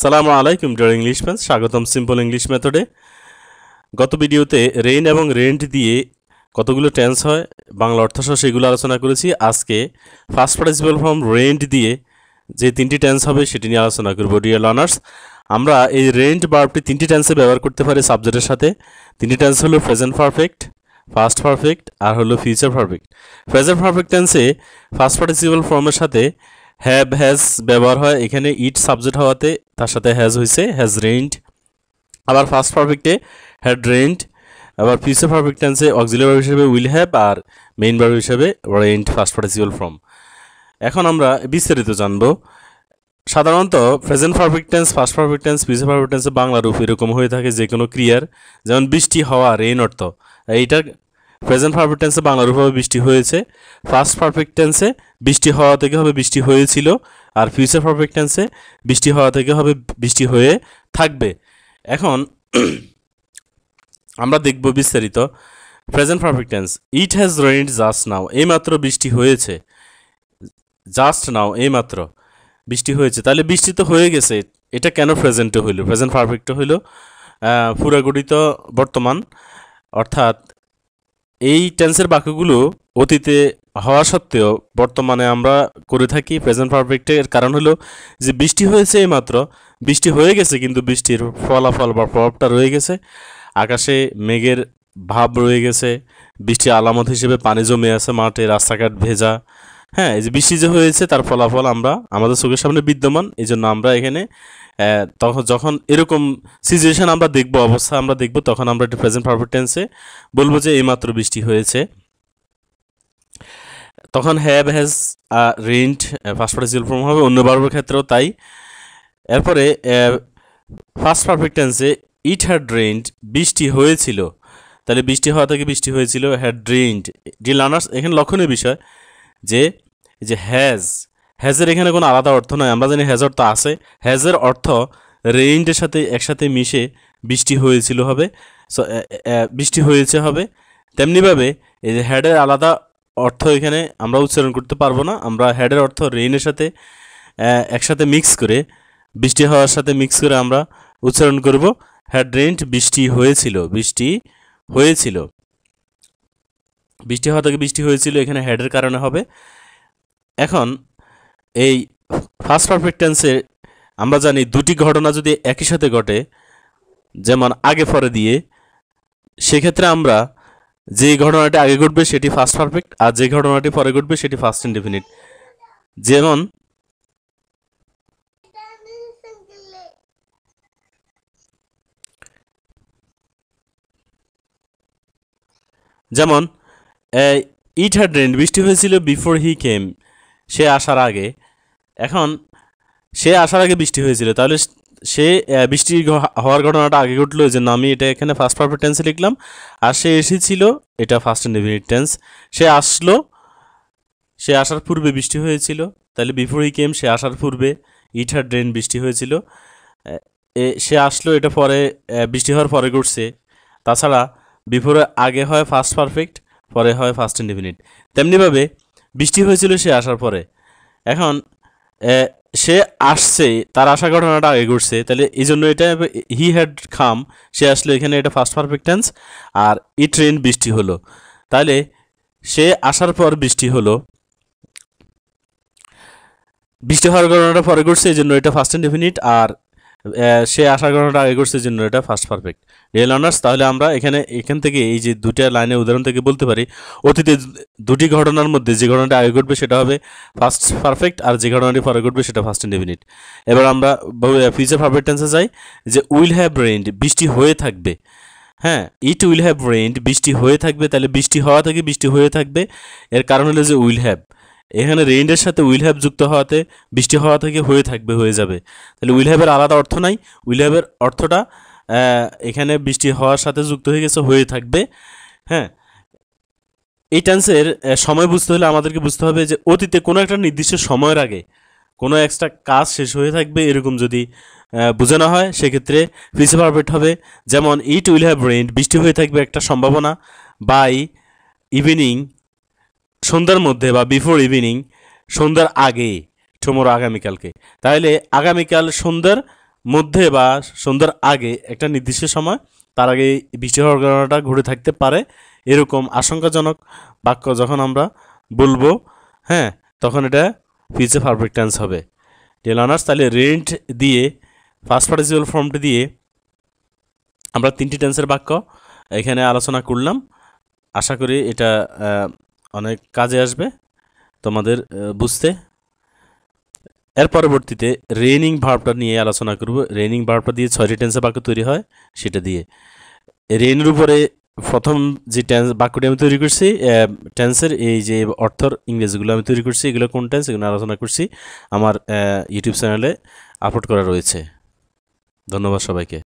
সালামু আলাইকুম dear English friends, স্বাগতম সিম্পল ইংলিশ মেথডে। গত ভিডিওতে রেইন এবং রেন্ট দিয়ে কতগুলো টেন্স হয় বাংলা অর্থসহ সেগুলো আলোচনা করেছি। আজকে ফার্স্ট পার্টিসিপল ফর্ম রেন্ট দিয়ে যে তিনটি টেন্স হবে সেটি নিয়ে আলোচনা করব। ডিয়ার লার্নার্স, আমরা এই রেন্ট ভার্বটি তিনটি টেন্সে ব্যবহার করতে পারি সাবজেক্টের সাথে। তিনটি টেন্স হলো প্রেজেন্ট পারফেক্ট, ফাস্ট পারফেক্ট আর হলো ফিউচার পারফেক্ট। প্রেজেন্ট পারফেক্ট টেন্সে ফার্স্ট পার্টিসিপল ফর্মের সাথে হ্যাভ হ্যাজ ব্যবহার হয়। এখানে ইট সাবজেক্ট হওয়াতে তার সাথে হ্যাজ হয়েছে, হ্যাজ রেইনড। আবার ফার্স্ট পারফেক্টে হ্যাড রেইনড। আবার ফিউচার পারফেক্ট টেন্সে অক্সিলারি ভার্ব হিসেবে উইল হ্যাভ আর মেইন ভার্ব হিসেবে রেইনড ফার্স্ট পার্টিসিপল ফর্ম। এখন আমরা বিস্তারিত জানব। সাধারণত present perfect tense, first perfect tense, future perfect টেন্সে বাংলা রূপ এরকম হয়ে থাকে যে কোনো ক্রিয়ার, যেমন বৃষ্টি হওয়া, রেইন অর্থ। এইটার প্রেজেন্ট পারফেক্ট টেন্সে বাংলা রূপ হবে বৃষ্টি হয়েছে। ফার্স্ট পারফেক্ট টেন্সে বৃষ্টি হওয়া থেকে হবে বৃষ্টি হয়েছিল। আর ফিউচার পারফেক্ট টেন্সে বৃষ্টি হওয়া থেকে হবে বৃষ্টি হয়ে থাকবে। এখন আমরা দেখব বিস্তারিত। Present perfect tense, it has rained just now, এইমাত্র বৃষ্টি হয়েছে। জাস্ট নাও, এইমাত্র বৃষ্টি হয়েছে, তাহলে বৃষ্টি তো হয়ে গেছে। এটা কেন প্রেজেন্টে হইল? প্রেজেন্ট পারফেক্টে হইল পুরাগঠিত বর্তমান, অর্থাৎ এই টেন্সের বাক্যগুলো অতীতে হওয়া সত্ত্বেও বর্তমানে আমরা করে থাকি প্রেজেন্ট পারফেক্টে। এর কারণ হলো যে বৃষ্টি হয়েছে এইমাত্র, বৃষ্টি হয়ে গেছে কিন্তু বৃষ্টির ফলাফল বা প্রভাবটা রয়ে গেছে। আকাশে মেঘের ভাব রয়ে গেছে, বৃষ্টির আলামত হিসেবে পানি জমে আছে মাঠে, রাস্তাঘাট ভেজা। হ্যাঁ, এই যে বৃষ্টি যে হয়েছে তার ফলাফল আমরা আমাদের চোখের সামনে বিদ্যমান। এই জন্য আমরা এখানে যখন এরকম সিচুয়েশন আমরা দেখব, অবস্থা আমরা দেখব, তখন আমরা একটা প্রেজেন্ট পারফেক্ট টেন্সে বলবো যে এইমাত্র বৃষ্টি হয়েছে। তখন have has rained first participle form হবে, অন্য ভার্বের ক্ষেত্রেও তাই। এরপরে ফার্স্ট পারফেক্ট টেন্সে ইট হ্যাড রেইনড, বৃষ্টি হয়েছিল, তাহলে বৃষ্টি হওয়া থেকে বৃষ্টি হয়েছিল, হ্যাড রেইনড। ডি লার্নার্স, এখানে লক্ষণীয় বিষয় যে হ্যাজের এখানে কোনো আলাদা অর্থ নয়। আমরা জানি হ্যাজ অর্থ আছে, হ্যাজের অর্থ রেইনডের সাথে একসাথে মিশে বৃষ্টি হয়েছিল হবে, বৃষ্টি হয়েছে হবে। তেমনিভাবে এই যে হ্যাডের আলাদা অর্থ এখানে আমরা উচ্চারণ করতে পারবো না। আমরা হ্যাডের অর্থ রেইনের সাথে একসাথে মিক্স করে, বৃষ্টি হওয়ার সাথে মিক্স করে আমরা উচ্চারণ করব হ্যাড রেইনড, বৃষ্টি হয়েছিল, বৃষ্টি হয়েছিল। বৃষ্টি হওয়া থেকে বৃষ্টি হয়েছিল এখানে হ্যাডের কারণে হবে। এখন এই ফার্স্ট পারফেক্ট টেন্সে আমরা জানি দুটি ঘটনা যদি একই সাথে ঘটে, যেমন আগে পরে দিয়ে, সেক্ষেত্রে আমরা যে ঘটনাটি আগে ঘটবে সেটি ফার্স্ট পারফেক্ট, আর যে ঘটনাটি পরে ঘটবে সেটি ফার্স্ট ইনডেফিনিট। যেমন ইট হ্যাড রেইনড, বৃষ্টি হয়েছিল বিফোর হি কেম, সে আসার আগে। এখন সে আসার আগে বৃষ্টি হয়েছিল, তাহলে সে বৃষ্টি হওয়ার ঘটনাটা আগে ঘটলো, এই জন্য আমি এটা এখানে ফার্স্ট পারফেক্ট টেন্সে লিখলাম। আর সে এসেছিল, এটা ফার্স্ট ইনডেফিনিট টেন্স। সে আসলো, সে আসার পূর্বে বৃষ্টি হয়েছিল, তাহলে বিফোর হি কেম, সে আসার পূর্বে ইট হ্যাড রেইনড, বৃষ্টি হয়েছিল। সে আসলো, এটা পরে বৃষ্টি হওয়ার পরে ঘটছে। তাছাড়া বিফোরে আগে হয় ফার্স্ট পারফেক্ট, পরে হয় ফার্স্ট ইনডেফিনিট। তেমনিভাবে বৃষ্টি হয়েছিল সে আসার পরে। এখন সে আসছে, তার আসা ঘটনাটা আগে ঘটছে, তাহলে এই জন্য এটা হি হ্যাড কাম, সে আসলো, এখানে এটা ফার্স্ট পারফেক্ট টেন্স। আর ইট রেইনড, বৃষ্টি হলো, তাহলে সে আসার পর বৃষ্টি হলো, বৃষ্টি হওয়ার ঘটনাটা পরে ঘটছে, এই জন্য এটা ফার্স্ট ইনডেফিনিট। আর সে আসার ঘটনাটা আগে ঘটছে, এই জন্য এটা ফার্স্ট পারফেক্ট। রিয়েল লার্নার্স, তাহলে আমরা এখান থেকে এই যে দুটা লাইনের উদাহরণ থেকে বলতে পারি অতীতে দুটি ঘটনার মধ্যে যে ঘটনাটা আগে ঘটবে সেটা হবে ফার্স্ট পারফেক্ট, আর যে ঘটনাটি পরে ঘটবে সেটা ফার্স্ট ইনডেফিনিট। এবার আমরা ফিউচার পারফেক্ট টেন্সে যাই, যে উইল হ্যাভ রেইনড, বৃষ্টি হয়ে থাকবে। হ্যাঁ, ইট উইল হ্যাভ রেইনড, বৃষ্টি হয়ে থাকবে, তাহলে বৃষ্টি হওয়া থেকে বৃষ্টি হয়ে থাকবে। এর কারণ হলো যে উইল হ্যাভ, এখানে রেইনের সাথে উইল হ্যাভ যুক্ত হওয়াতে বৃষ্টি হওয়া থেকে হয়ে থাকবে হয়ে যাবে। তাহলে উইল হ্যাভের আলাদা অর্থ নাই, উইল হ্যাভের অর্থটা এখানে বৃষ্টি হওয়ার সাথে যুক্ত হয়ে গেছে, হয়ে থাকবে। হ্যাঁ, এই টেন্সের সময় বুঝতে হলে আমাদেরকে বুঝতে হবে যে অতীতে কোনো একটা নির্দিষ্ট সময়ের আগে কোনো একটা কাজ শেষ হয়ে থাকবে, এরকম যদি বোঝানো হয় সেক্ষেত্রে ফিউচার পারফেক্ট হবে। যেমন ইট উইল হ্যাভ রেইনড, বৃষ্টি হয়ে থাকবে একটা সম্ভাবনা, বাই ইভিনিং, সন্ধ্যার মধ্যে, বা বিফোর ইভিনিং, সন্ধ্যার আগে, টুমোরো, আগামীকালকে। তাহলে আগামীকাল সন্ধ্যার মধ্যে বা সন্ধ্যার আগে একটা নির্দিষ্ট সময় তার আগে বৃষ্টি হওয়ার ঘটনাটা ঘটে থাকতে পারে, এরকম আশঙ্কাজনক বাক্য যখন আমরা বলবো, হ্যাঁ, তখন এটা ফিউচার পারফেক্ট টেন্স হবে। ডিয়ার লার্নার্স, তাহলে রেন্ট দিয়ে ফার্স্ট পার্টিসিপাল ফর্মটি দিয়ে আমরা 3টি টেন্সের বাক্য এখানে আলোচনা করলাম। আশা করি এটা অনেক কাজে আসবে তোমাদের বুঝতে। এর পরবর্তীতে রেইনিং ভার্বটা নিয়ে আলোচনা করব। রেইনিং ভার্বটা দিয়ে 6টি টেন্সের বাক্য তৈরি হয়, সেটা দিয়ে রেইনের উপরে প্রথম যে বাক্যটি আমি তৈরি করছি, টেন্সের এই যে অর্থর ইংরেজিগুলো আমি তৈরি করছি, এগুলো কোন টেন্স এগুলো আলোচনা করছি, আমার ইউটিউব চ্যানেলে আপলোড করা রয়েছে। ধন্যবাদ সবাইকে।